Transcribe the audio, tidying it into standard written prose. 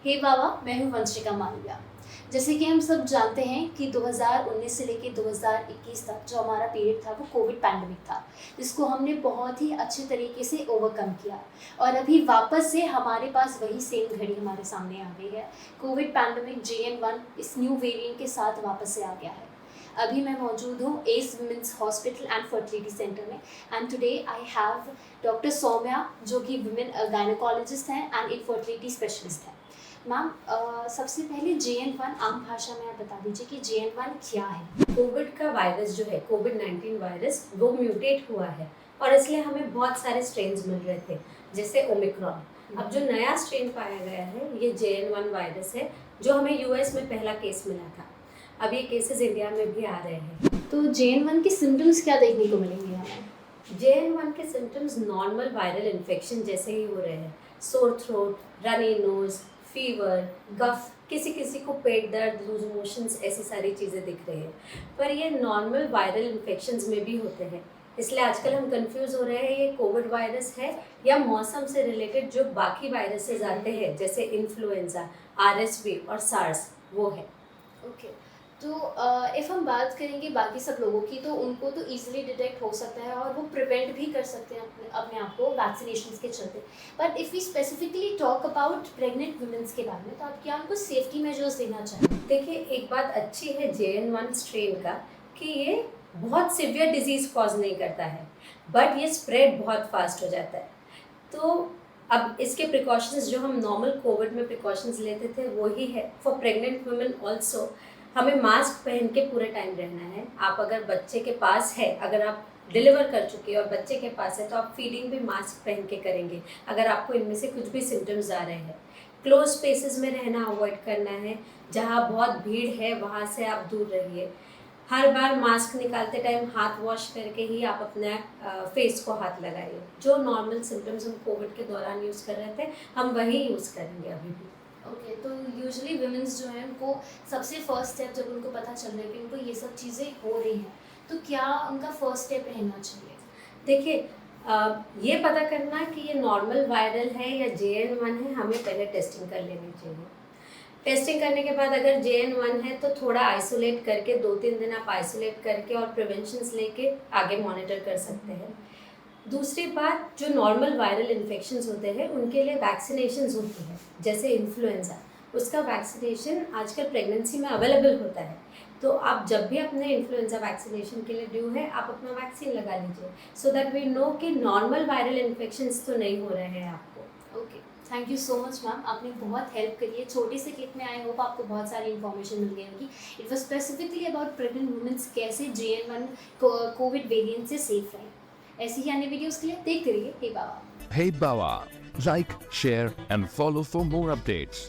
हे बाबा, मैं हूँ वंशिका मालविया। जैसे कि हम सब जानते हैं कि 2019 से लेके 2021 तक जो हमारा पीरियड था वो कोविड पैंडमिक था, जिसको हमने बहुत ही अच्छे तरीके से ओवरकम किया। और अभी वापस से हमारे पास वही सेम घड़ी हमारे सामने आ गई है। कोविड पैंडमिक JN1 इस न्यू वेरिएंट के साथ वापस से आ गया है। अभी मैं मौजूद हूँ S women's hospital and fertility centre में, and today I have doctor Saumya, जो कि वुमेन गायनोकोलॉजिस्ट हैं एंड इनफर्टिलिटी स्पेशलिस्ट हैं। मैम, सबसे पहले JN1 आम भाषा में आप बता दीजिए कि JN1 क्या है। कोविड का वायरस जो है कोविड-19 वायरस वो म्यूटेट हुआ है और इसलिए हमें बहुत सारे स्ट्रेन्स मिल रहे थे, जैसे ओमिक्रॉन। अब जो नया स्ट्रेन पाया गया है ये JN1 वायरस है, जो हमें यूएस में पहला केस मिला था। अब ये केसेस इंडिया में भी आ रहे हैं। तो JN1 के सिम्टम्स क्या देखने को मिलेंगे हमें? JN1 के सिम्टम्स नॉर्मल वायरल इन्फेक्शन जैसे ही हो रहे हैं। Sore throat, runny nose, fever, cough, किसी किसी को पेट दर्द, लूज मोशंस, ऐसी सारी चीज़ें दिख रही हैं। पर ये नॉर्मल वायरल इन्फेक्शंस में भी होते हैं, इसलिए आजकल हम कंफ्यूज हो रहे हैं ये कोविड वायरस है या मौसम से रिलेटेड जो बाकी वायरसेस आते हैं जैसे इन्फ्लुएंजा, RSV और सार्स, वो है। ओके। तो इफ़ हम बात करेंगे बाकी सब लोगों की, तो उनको तो ईजिली डिटेक्ट हो सकता है और वो प्रिवेंट भी कर सकते हैं अपने आप को वैक्सीनेशन के चलते। But if we specifically talk about pregnant womens के बारे में, तो आप क्या उनको सेफ्टी मेजर्स देना चाहेंगे? देखिए, एक बात अच्छी है JN1 स्ट्रेन का कि ये बहुत सिवियर डिजीज़ कॉज नहीं करता है, बट ये स्प्रेड बहुत फास्ट हो जाता है। तो अब इसके प्रिकॉशंस जो हम नॉर्मल कोविड में प्रिकॉशंस लेते थे वो ही है फॉर प्रेग्नेंट वुमेन ऑल्सो। हमें मास्क पहन के पूरे टाइम रहना है। आप अगर बच्चे के पास है, अगर आप डिलीवर कर चुके हैं और बच्चे के पास है, तो आप फीडिंग भी मास्क पहन के करेंगे अगर आपको इनमें से कुछ भी सिम्टम्स आ रहे हैं। क्लोज स्पेसेस में रहना अवॉइड करना है, जहाँ बहुत भीड़ है वहाँ से आप दूर रहिए। हर बार मास्क निकालते टाइम हाथ वॉश करके ही आप अपने फेस को हाथ लगाइए। जो नॉर्मल सिम्टम्स हम कोविड के दौरान यूज़ कर रहे थे, हम वही यूज़ करेंगे अभी भी। ओके। तो यूजुअली वुमेन्स जो हैं उनको सबसे फर्स्ट स्टेप, जब उनको पता चल रहा है कि उनको ये सब चीज़ें हो रही हैं, तो क्या उनका फर्स्ट स्टेप रहना चाहिए? देखिए, ये पता करना कि ये नॉर्मल वायरल है या JN1 है, हमें पहले टेस्टिंग कर लेनी चाहिए। टेस्टिंग करने के बाद अगर JN1 है तो थोड़ा आइसोलेट करके 2-3 दिन आप आइसोलेट करके और प्रिवेंशंस लेके आगे मॉनिटर कर सकते हैं। दूसरी बात, जो नॉर्मल वायरल इन्फेक्शंस होते हैं उनके लिए वैक्सीनेशंस होती है, जैसे इन्फ्लुएंजा, उसका वैक्सीनेशन आजकल प्रेगनेंसी में अवेलेबल होता है। तो आप जब भी अपने इन्फ्लुएंजा वैक्सीनेशन के लिए ड्यू है, आप अपना वैक्सीन लगा लीजिए, सो दैट वी नो कि नॉर्मल वायरल इन्फेक्शंस तो नहीं हो रहे हैं आपको। Okay, thank you so much ma'am, आपने बहुत हेल्प करी है। छोटे से क्लिप में आई होप आपको बहुत सारी इन्फॉर्मेशन मिल गई होगी। It was specifically about pregnant women's कैसे JN1 कोविड वेरिएंट से सेफ रहें। ऐसी ही अन्य वीडियोज़ के लिए देखते रहिए हे बाबा। Hey Bawa, like, share and follow for more updates.